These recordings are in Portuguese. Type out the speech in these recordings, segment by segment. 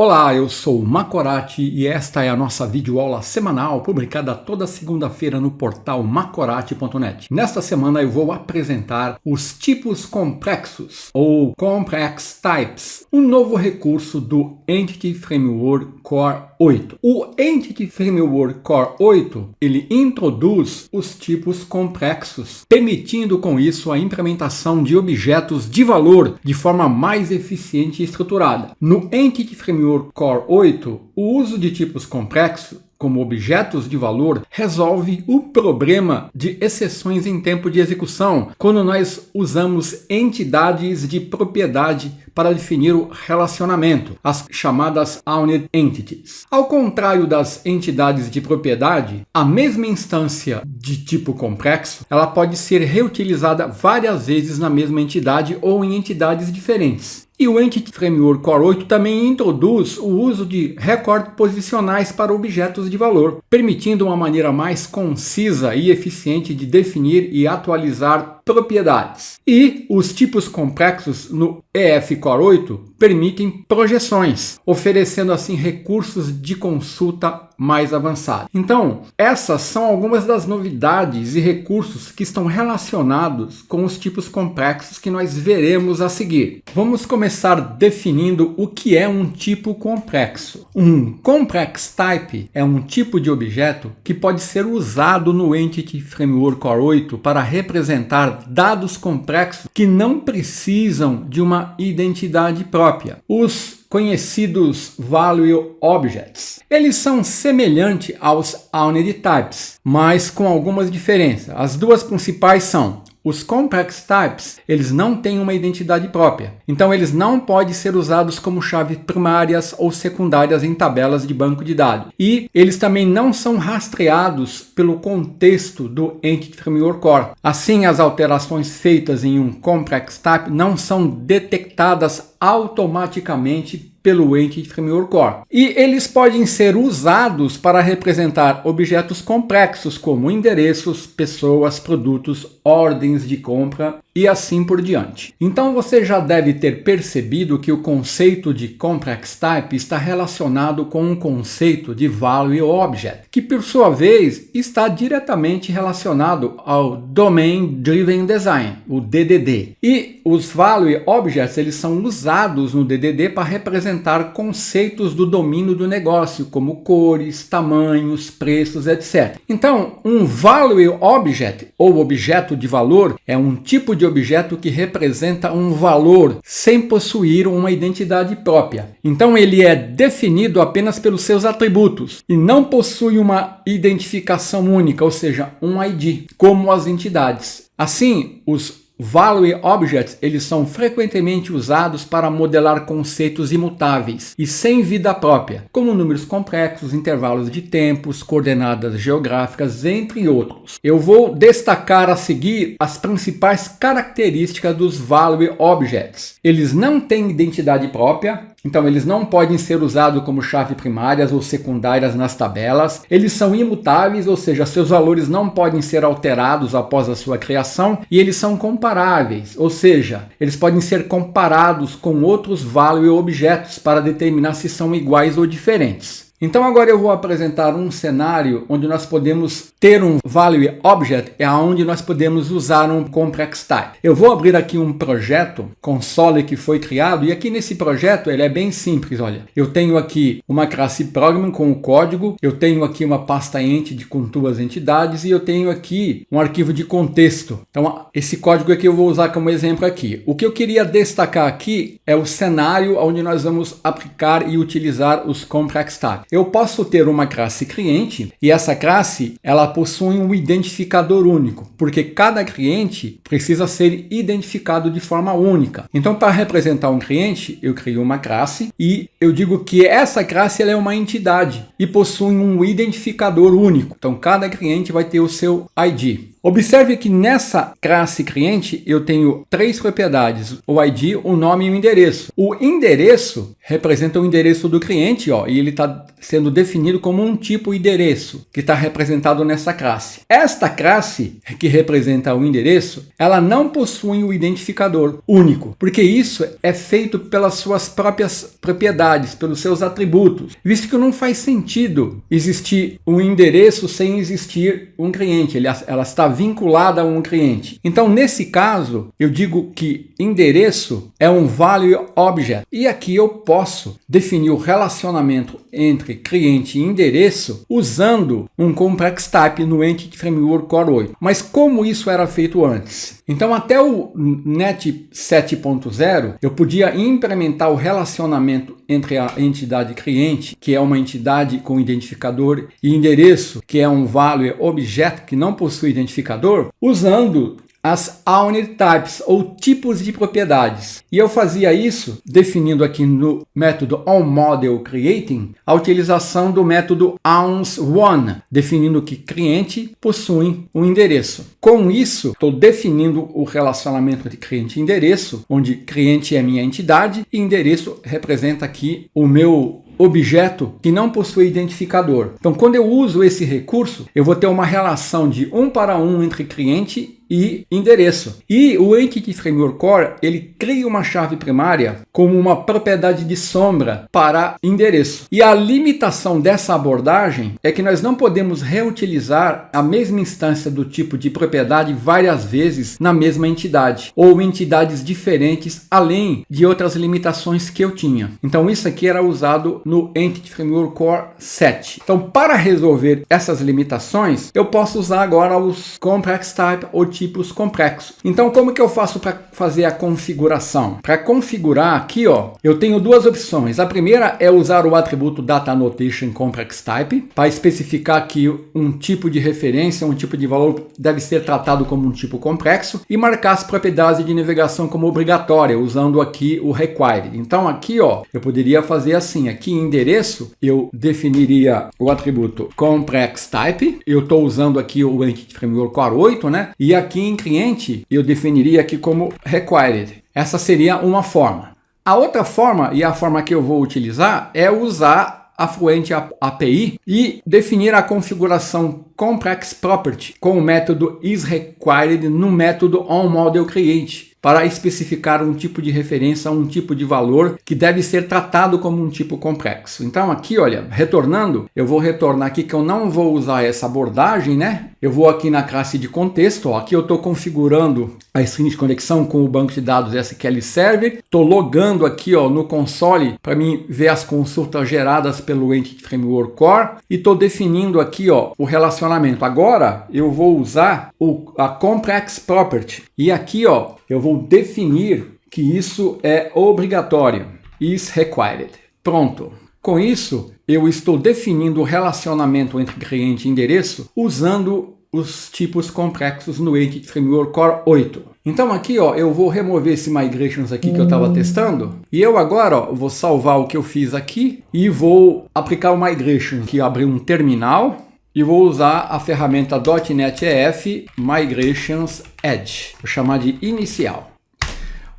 Olá, eu sou o Macorati e esta é a nossa videoaula semanal publicada toda segunda-feira no portal macorati.net. Nesta semana eu vou apresentar os tipos complexos ou Complex Types, um novo recurso do Entity Framework Core 8. O Entity Framework Core 8, ele introduz os tipos complexos, permitindo com isso a implementação de objetos de valor de forma mais eficiente e estruturada. No Entity Framework Core 8, o uso de tipos complexos como objetos de valor resolve o problema de exceções em tempo de execução, quando nós usamos entidades de propriedade para definir o relacionamento, as chamadas Owned Entities. Ao contrário das entidades de propriedade, a mesma instância de tipo complexo, ela pode ser reutilizada várias vezes na mesma entidade ou em entidades diferentes. E o Entity Framework Core 8 também introduz o uso de recordes posicionais para objetos de valor, permitindo uma maneira mais concisa e eficiente de definir e atualizar propriedades. E os tipos complexos no EF Core 8 permitem projeções, oferecendo assim recursos de consulta mais avançados. Então, essas são algumas das novidades e recursos que estão relacionados com os tipos complexos que nós veremos a seguir. Vamos começar definindo o que é um tipo complexo. Um complex type é um tipo de objeto que pode ser usado no Entity Framework Core 8 para representar dados complexos que não precisam de uma identidade própria. Os conhecidos Value Objects. Eles são semelhantes aos Owned Types, mas com algumas diferenças. As duas principais são: os Complex Types, eles não têm uma identidade própria, então eles não podem ser usados como chaves primárias ou secundárias em tabelas de banco de dados. E eles também não são rastreados pelo contexto do Entity Framework Core. Assim, as alterações feitas em um Complex Type não são detectadas automaticamente pelo Entity Framework Core. E eles podem ser usados para representar objetos complexos como endereços, pessoas, produtos, ordens de compra e assim por diante. Então você já deve ter percebido que o conceito de Complex Type está relacionado com o conceito de Value Object, que por sua vez está diretamente relacionado ao Domain Driven Design, o DDD. E os Value Objects, eles são usados no DDD para representar conceitos do domínio do negócio, como cores, tamanhos, preços, etc. Então, um Value Object, ou objeto de valor, é um tipo de objeto que representa um valor sem possuir uma identidade própria. Então, ele é definido apenas pelos seus atributos e não possui uma identificação única, ou seja, um ID, como as entidades. Assim, os Value Objects, eles são frequentemente usados para modelar conceitos imutáveis e sem vida própria, como números complexos, intervalos de tempos, coordenadas geográficas, entre outros. Eu vou destacar a seguir as principais características dos Value Objects. Eles não têm identidade própria, então eles não podem ser usados como chaves primárias ou secundárias nas tabelas. Eles são imutáveis, ou seja, seus valores não podem ser alterados após a sua criação, e eles são comparáveis, ou seja, eles podem ser comparados com outros value objetos para determinar se são iguais ou diferentes. Então agora eu vou apresentar um cenário onde nós podemos ter um Value Object, é onde nós podemos usar um Complex Type. Eu vou abrir aqui um projeto, console, que foi criado, e aqui nesse projeto ele é bem simples, olha. Eu tenho aqui uma classe Program com o código, eu tenho aqui uma pasta Entity com duas entidades e eu tenho aqui um arquivo de contexto. Então esse código aqui eu vou usar como exemplo aqui. O que eu queria destacar aqui é o cenário onde nós vamos aplicar e utilizar os Complex Type. Eu posso ter uma classe cliente e essa classe ela possui um identificador único, porque cada cliente precisa ser identificado de forma única. Então, para representar um cliente, eu crio uma classe e eu digo que essa classe ela é uma entidade e possui um identificador único. Então, cada cliente vai ter o seu ID. Observe que nessa classe cliente eu tenho 3 propriedades, o ID, o nome e o endereço. O endereço representa o endereço do cliente, ó, e ele está sendo definido como um tipo endereço, que está representado nessa classe. Esta classe, que representa o endereço, ela não possui o identificador único, porque isso é feito pelas suas próprias propriedades, pelos seus atributos, visto que não faz sentido existir um endereço sem existir um cliente, ela está vinculada a um cliente. Então, nesse caso, eu digo que endereço é um value object, e aqui eu posso definir o relacionamento entre cliente e endereço usando um complex type no Entity Framework Core 8. Mas como isso era feito antes? Então, até o NET 7.0, eu podia implementar o relacionamento entre a entidade cliente, que é uma entidade com identificador, e endereço, que é um value object que não possui identificador, usando as unit types, ou tipos de propriedades. E eu fazia isso definindo aqui no método onModelCreating a utilização do método ownsOne, definindo que cliente possui um endereço. Com isso, estou definindo o relacionamento de cliente e endereço, onde cliente é minha entidade e endereço representa aqui o meu objeto que não possui identificador. Então, quando eu uso esse recurso, eu vou ter uma relação de 1 para 1 entre cliente e endereço. E o Entity Framework Core, ele cria uma chave primária como uma propriedade de sombra para endereço. E a limitação dessa abordagem é que nós não podemos reutilizar a mesma instância do tipo de propriedade várias vezes na mesma entidade, ou entidades diferentes, além de outras limitações que eu tinha. Então, isso aqui era usado no Entity Framework Core 7. Então, para resolver essas limitações, eu posso usar agora os Complex Type ou tipos complexos. Então, como que eu faço para fazer a configuração? Para configurar aqui, ó, eu tenho duas opções. A primeira é usar o atributo Data Annotation Complex Type para especificar que um tipo de referência, um tipo de valor deve ser tratado como um tipo complexo e marcar as propriedades de navegação como obrigatória, usando aqui o required. Então, aqui, ó, eu poderia fazer assim. Aqui em endereço, eu definiria o atributo Complex Type. Eu estou usando aqui o Entity Framework Core 8, né? E aqui em cliente, eu definiria aqui como required. Essa seria uma forma. A outra forma, e a forma que eu vou utilizar, é usar a Fluent API e definir a configuração Complex Property com o método isRequired no método onModelCreate, para especificar um tipo de referência, um tipo de valor que deve ser tratado como um tipo complexo. Então aqui, olha, retornando, eu vou retornar aqui que eu não vou usar essa abordagem, né? Eu vou aqui na classe de contexto, ó, aqui eu estou configurando a string de conexão com o banco de dados SQL Server, estou logando aqui, ó, no console para mim ver as consultas geradas pelo Entity Framework Core e estou definindo aqui, ó, o relacionamento. Agora eu vou usar a Complex Property e aqui, ó, eu vou definir que isso é obrigatório, is required. Pronto. Com isso, eu estou definindo o relacionamento entre cliente e endereço usando os tipos complexos no Entity Framework Core 8. Então aqui, ó, eu vou remover esse migrations aqui que eu estava testando e eu agora, ó, vou salvar o que eu fiz aqui e vou aplicar o migration, que abrir um terminal. E vou usar a ferramenta .NET-EF Migrations Edge. Vou chamar de inicial.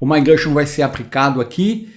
O migration vai ser aplicado aqui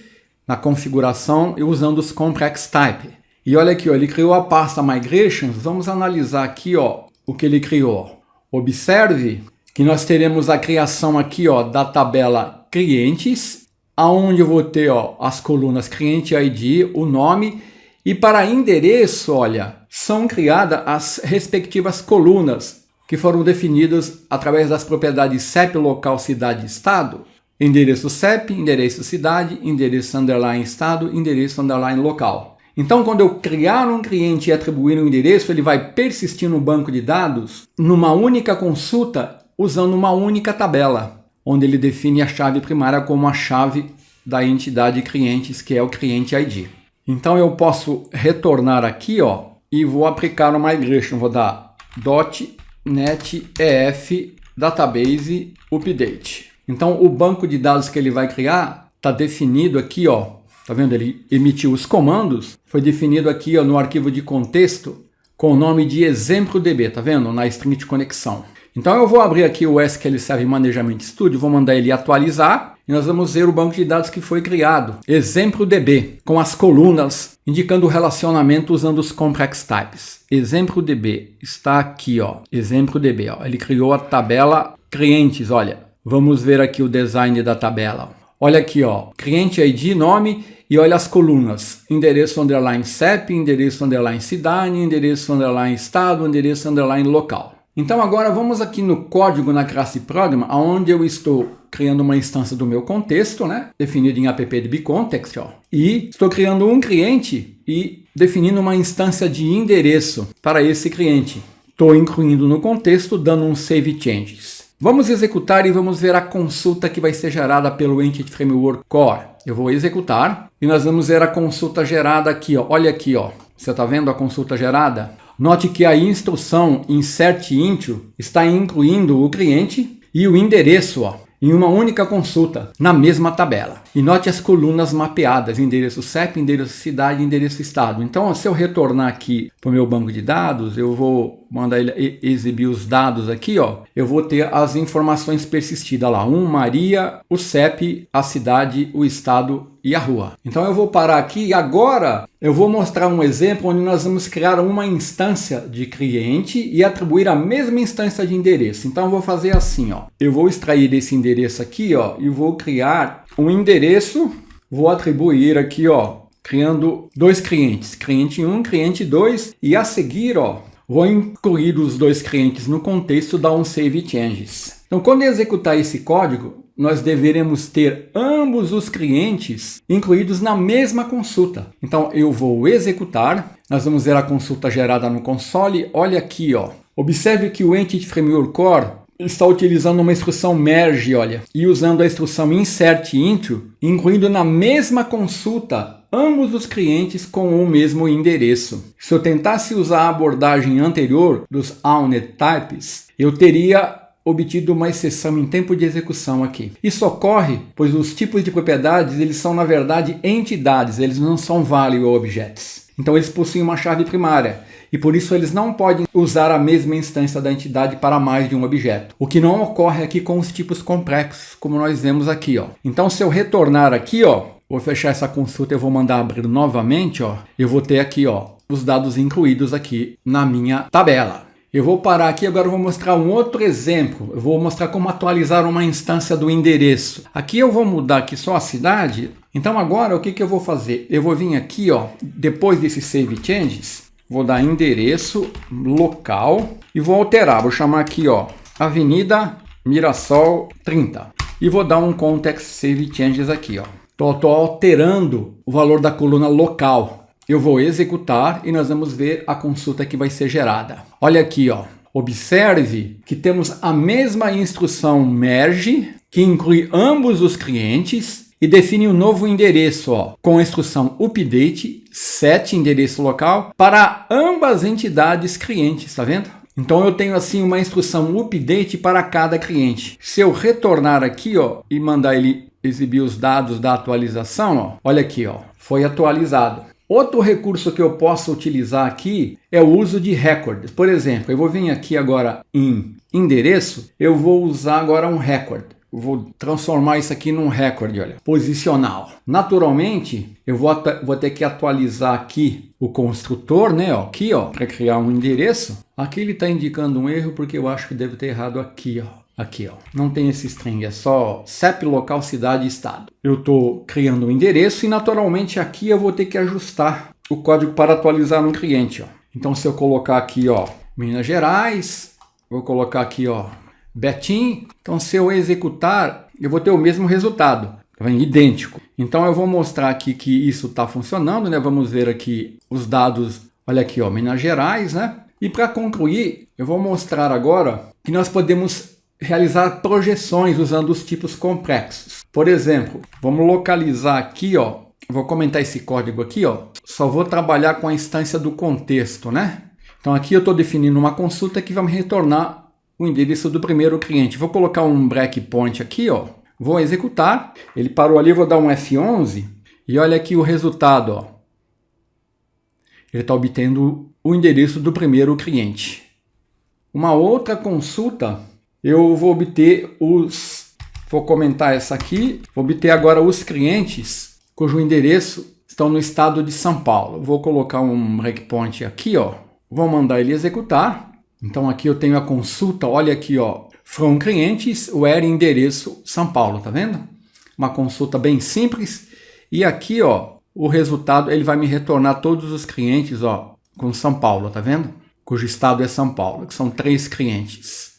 na configuração usando os complex type. E olha aqui, ó, ele criou a pasta migrations. Vamos analisar aqui, ó, o que ele criou. Observe que nós teremos a criação aqui, ó, da tabela clientes, aonde eu vou ter, ó, as colunas cliente ID, o nome. E para endereço, olha, são criadas as respectivas colunas que foram definidas através das propriedades CEP local, cidade e estado. Endereço CEP, endereço cidade, endereço underline estado, endereço underline local. Então, quando eu criar um cliente e atribuir um endereço, ele vai persistir no banco de dados numa única consulta usando uma única tabela, onde ele define a chave primária como a chave da entidade clientes, que é o cliente ID. Então eu posso retornar aqui, ó, e vou aplicar o migration. Vou dar .NET-EF database update. Então o banco de dados que ele vai criar está definido aqui, ó. Tá vendo? Ele emitiu os comandos. Foi definido aqui, ó, no arquivo de contexto com o nome de exemplo DB. Tá vendo? Na string de conexão. Então eu vou abrir aqui o SQL Server Management Studio, vou mandar ele atualizar e nós vamos ver o banco de dados que foi criado. Exemplo DB, com as colunas indicando o relacionamento usando os complex types. Exemplo DB está aqui, ó. Exemplo DB, ó. Ele criou a tabela clientes, olha. Vamos ver aqui o design da tabela. Olha aqui, ó. Cliente ID, nome e olha as colunas. Endereço underline CEP, endereço underline cidade, endereço underline estado, endereço underline local. Então agora vamos aqui no código na classe Program, onde eu estou criando uma instância do meu contexto, né? Definido em appdbcontext, ó. E estou criando um cliente e definindo uma instância de endereço para esse cliente. Estou incluindo no contexto, dando um save changes. Vamos executar e vamos ver a consulta que vai ser gerada pelo Entity Framework Core. Eu vou executar e nós vamos ver a consulta gerada aqui, ó. Olha aqui, ó. Você está vendo a consulta gerada? Note que a instrução insert_into está incluindo o cliente e o endereço, ó, em uma única consulta, na mesma tabela. E note as colunas mapeadas, endereço CEP, endereço cidade, endereço estado. Então, se eu retornar aqui para o meu banco de dados, eu vou mandar ele exibir os dados aqui, ó. Eu vou ter as informações persistidas lá. Maria, o CEP, a cidade, o estado e a rua. Então, eu vou parar aqui e agora eu vou mostrar um exemplo onde nós vamos criar uma instância de cliente e atribuir a mesma instância de endereço. Então, eu vou fazer assim, ó. Eu vou extrair desse endereço aqui, ó, e vou criar um endereço, vou atribuir aqui, ó, criando dois clientes, cliente 1, cliente 2, e a seguir, ó, vou incluir os dois clientes no contexto, dar um save changes. Então, quando eu executar esse código, nós deveremos ter ambos os clientes incluídos na mesma consulta. Então, eu vou executar, nós vamos ver a consulta gerada no console, olha aqui, ó. Observe que o Entity Framework Core está utilizando uma instrução merge, olha, e usando a instrução insert_into, incluindo na mesma consulta ambos os clientes com o mesmo endereço. Se eu tentasse usar a abordagem anterior dos owned types, eu teria obtido uma exceção em tempo de execução aqui. Isso ocorre pois os tipos de propriedades eles são na verdade entidades, eles não são value objects. Então eles possuem uma chave primária e por isso eles não podem usar a mesma instância da entidade para mais de um objeto. O que não ocorre aqui com os tipos complexos, como nós vemos aqui, ó. Então se eu retornar aqui, ó, vou fechar essa consulta, eu vou mandar abrir novamente, ó, eu vou ter aqui, ó, os dados incluídos aqui na minha tabela. Eu vou parar aqui, agora eu vou mostrar um outro exemplo. Eu vou mostrar como atualizar uma instância do endereço. Aqui eu vou mudar aqui só a cidade. Então agora o que eu vou fazer? Eu vou vir aqui, ó, depois desse save changes, vou dar endereço local e vou alterar. Vou chamar aqui, ó, Avenida Mirassol 30. E vou dar um context save changes aqui, ó. Estou alterando o valor da coluna local. Eu vou executar e nós vamos ver a consulta que vai ser gerada. Olha aqui, ó. Observe que temos a mesma instrução merge, que inclui ambos os clientes e define um novo endereço, ó, com a instrução update, set endereço local, para ambas entidades clientes, tá vendo? Então eu tenho assim uma instrução update para cada cliente. Se eu retornar aqui, ó, e mandar ele exibir os dados da atualização, ó, olha aqui, ó, foi atualizado. Outro recurso que eu posso utilizar aqui é o uso de records. Por exemplo, eu vou vir aqui agora em endereço, eu vou usar agora um record. Eu vou transformar isso aqui num record, olha, posicional. Naturalmente, eu vou ter que atualizar aqui o construtor, né? Ó, aqui, ó, para criar um endereço. Aqui ele está indicando um erro porque eu acho que deve ter errado aqui, ó. Aqui, ó, não tem esse string, é só CEP, local, cidade e estado. Eu estou criando um endereço e naturalmente aqui eu vou ter que ajustar o código para atualizar no cliente, ó. Então se eu colocar aqui, ó, Minas Gerais, vou colocar aqui, ó, Betim. Então se eu executar, eu vou ter o mesmo resultado, idêntico. Então eu vou mostrar aqui que isso está funcionando, né? Vamos ver aqui os dados, olha aqui, ó, Minas Gerais, né? E para concluir, eu vou mostrar agora que nós podemos realizar projeções usando os tipos complexos. Por exemplo, vamos localizar aqui, ó, vou comentar esse código aqui, ó, só vou trabalhar com a instância do contexto, né? Então aqui eu estou definindo uma consulta que vai me retornar o endereço do primeiro cliente. Vou colocar um breakpoint aqui, ó, vou executar, ele parou ali, vou dar um F11 e olha aqui o resultado, ó. Ele está obtendo o endereço do primeiro cliente. uma outra consulta, eu vou obter vou comentar essa aqui, vou obter agora os clientes cujo endereço estão no estado de São Paulo. Vou colocar um breakpoint aqui, ó. Vou mandar ele executar. Então aqui eu tenho a consulta, olha aqui, ó. From clientes, where endereço São Paulo, tá vendo? Uma consulta bem simples. E aqui, ó, o resultado, ele vai me retornar todos os clientes, ó, com São Paulo, tá vendo? Cujo estado é São Paulo, que são 3 clientes.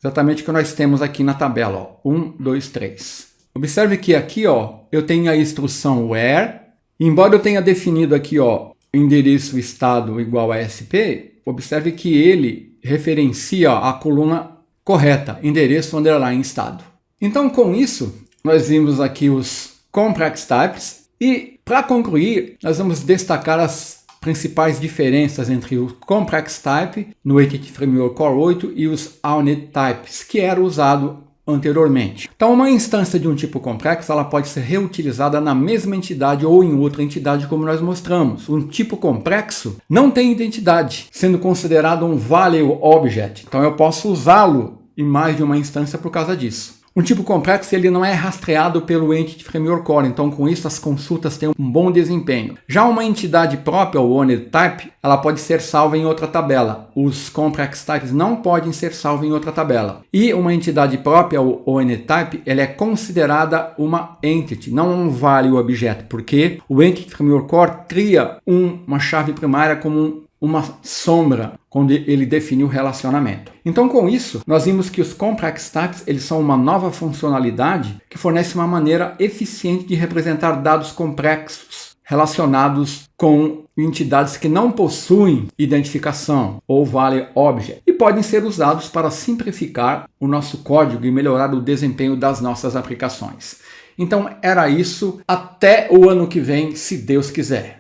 Exatamente o que nós temos aqui na tabela, ó. 1, 2, 3. Observe que aqui, ó, eu tenho a instrução where. Embora eu tenha definido aqui, ó, endereço estado igual a SP, observe que ele referencia a coluna correta, endereço underline estado. Então, com isso, nós vimos aqui os complex types e, para concluir, nós vamos destacar as principais diferenças entre o complex type no Entity Framework Core 8 e os Unit types, que era usado anteriormente. Então, uma instância de um tipo complexo, ela pode ser reutilizada na mesma entidade ou em outra entidade, como nós mostramos. Um tipo complexo não tem identidade, sendo considerado um value object. Então, eu posso usá-lo em mais de uma instância por causa disso. Um tipo complexo, ele não é rastreado pelo Entity Framework Core, então com isso as consultas têm um bom desempenho. Já uma entidade própria, o Unit Type, ela pode ser salva em outra tabela. Os Complex Types não podem ser salvos em outra tabela. E uma entidade própria, o Unit Type, ela é considerada uma Entity, não um Value Object, porque o Entity Framework Core cria uma chave primária como uma sombra quando ele define o relacionamento. Então, com isso, nós vimos que os Complex Types eles são uma nova funcionalidade que fornece uma maneira eficiente de representar dados complexos relacionados com entidades que não possuem identificação ou value object e podem ser usados para simplificar o nosso código e melhorar o desempenho das nossas aplicações. Então, era isso. Até o ano que vem, se Deus quiser.